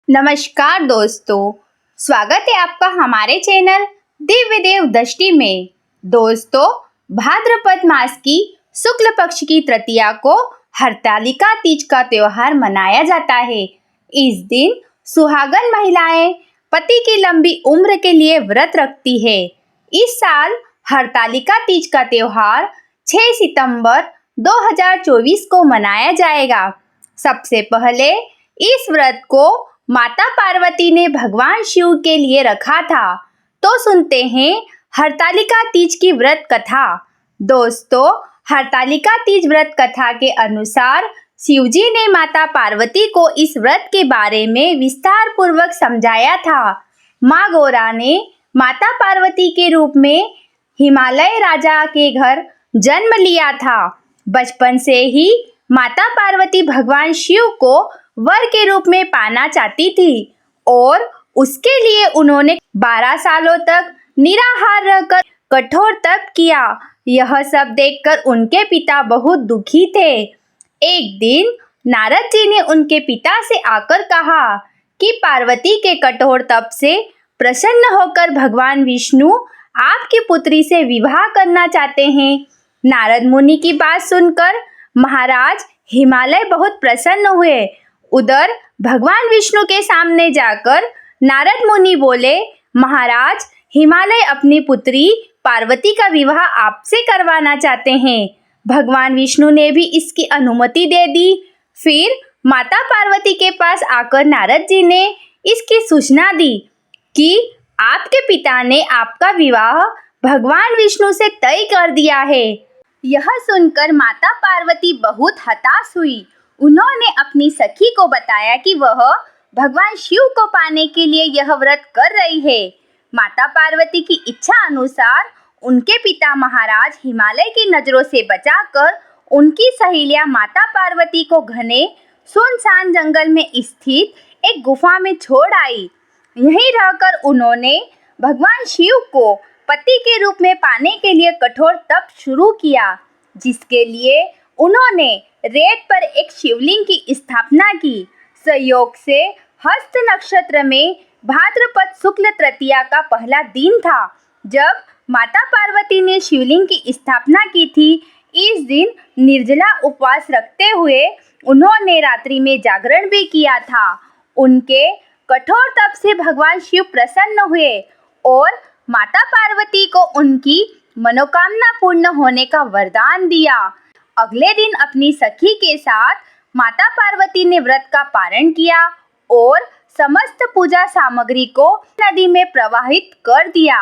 नमस्कार दोस्तों, स्वागत है आपका हमारे चैनल दिव्य देव दृष्टि में। दोस्तों, भाद्रपद मास की शुक्ल पक्ष की तृतीया को हरतालिका तीज का त्योहार मनाया जाता है। इस दिन सुहागन महिलाएं पति की लंबी उम्र के लिए व्रत रखती है। इस साल हरतालिका तीज का त्योहार 6 सितंबर 2024 को मनाया जाएगा। सबसे पहले इस व्रत को माता पार्वती ने भगवान शिव के लिए रखा था। तो सुनते हैं हरतालिका तीज की व्रत कथा। दोस्तों, हरतालिका तीज व्रत कथा के अनुसार शिवजी ने माता पार्वती को इस व्रत के बारे में विस्तार पूर्वक समझाया था। माँ गौरा ने माता पार्वती के रूप में हिमालय राजा के घर जन्म लिया था। बचपन से ही माता पार्वती भगवान शिव को वर के रूप में पाना चाहती थी और उसके लिए उन्होंने 12 सालों तक निराहार रहकर कठोर तप किया। यह सब देखकर उनके पिता बहुत दुखी थे। एक दिन नारद जी ने उनके पिता से आकर कहा कि पार्वती के कठोर तप से प्रसन्न होकर भगवान विष्णु आपकी पुत्री से विवाह करना चाहते हैं। नारद मुनि की बात सुनकर महाराज हिमालय बहुत प्रसन्न हुए। उधर भगवान विष्णु के सामने जाकर नारद मुनि बोले, महाराज हिमालय अपनी पुत्री पार्वती का विवाह आपसे करवाना चाहते हैं। भगवान विष्णु ने भी इसकी अनुमति दे दी। फिर माता पार्वती के पास आकर नारद जी ने इसकी सूचना दी कि आपके पिता ने आपका विवाह भगवान विष्णु से तय कर दिया है। यह सुनकर माता पार्वती बहुत हताश हुई। उन्होंने अपनी सखी को बताया कि वह भगवान शिव को पाने के लिए यह व्रत कर रही है। माता पार्वती की इच्छा अनुसार उनके पिता महाराज हिमालय की नजरों से बचाकर उनकी सहेलियां माता पार्वती को घने सुनसान जंगल में स्थित एक गुफा में छोड़ आई। यहीं रहकर उन्होंने भगवान शिव को पति के रूप में पाने के लिए कठोर तप शुरू किया, जिसके लिए उन्होंने रेत पर एक शिवलिंग की स्थापना की। संयोग से हस्त नक्षत्र में भाद्रपद शुक्ल तृतीया का पहला दिन था जब माता पार्वती ने शिवलिंग की स्थापना की थी। इस दिन निर्जला उपवास रखते हुए उन्होंने रात्रि में जागरण भी किया था। उनके कठोर तप से भगवान शिव प्रसन्न हुए और माता पार्वती को उनकी मनोकामना पूर्ण होने का वरदान दिया। अगले दिन अपनी सखी के साथ माता पार्वती ने व्रत का पारण किया और समस्त पूजा सामग्री को नदी में प्रवाहित कर दिया।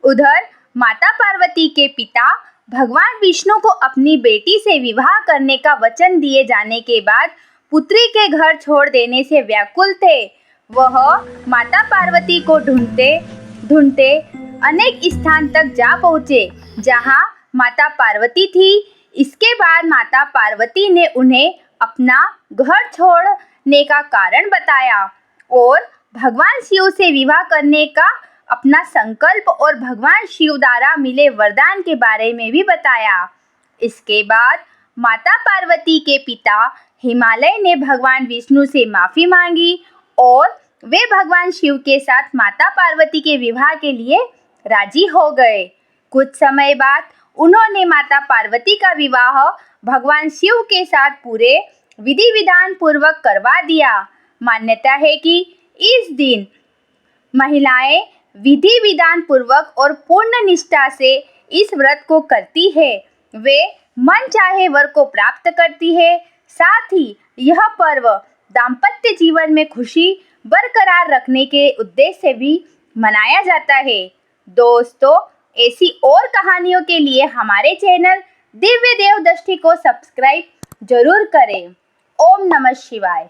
उधर माता पार्वती के पिता भगवान विष्णु को अपनी बेटी से विवाह करने का वचन दिए जाने के बाद पुत्री के घर छोड़ देने से व्याकुल थे। वह माता पार्वती को ढूंढते ढूंढते अनेक स्थान तक जा पहुँचे जहाँ माता पार्वती थी। इसके बाद माता पार्वती ने उन्हें अपना घर छोड़ने का कारण बताया और भगवान शिव से विवाह करने का अपना संकल्प और भगवान शिव द्वारा मिले वरदान के बारे में भी बताया। इसके बाद माता पार्वती के पिता हिमालय ने भगवान विष्णु से माफ़ी मांगी और वे भगवान शिव के साथ माता पार्वती के विवाह के लिए राजी हो गए। कुछ समय बाद उन्होंने माता पार्वती का विवाह भगवान शिव के साथ पूरे विधि विधान पूर्वक करवा दिया। मान्यता है कि इस दिन महिलाएं विधि विधान पूर्वक और पूर्ण निष्ठा से इस व्रत को करती है। वे मन चाहे वर को प्राप्त करती है। साथ ही यह पर्व दाम्पत्य जीवन में खुशी बरकरार रखने के उद्देश्य से भी मनाया जाता है। दोस्तों, ऐसी और कहानियों के लिए हमारे चैनल दिव्य देव दृष्टि को सब्सक्राइब जरूर करें। ओम नमः शिवाय।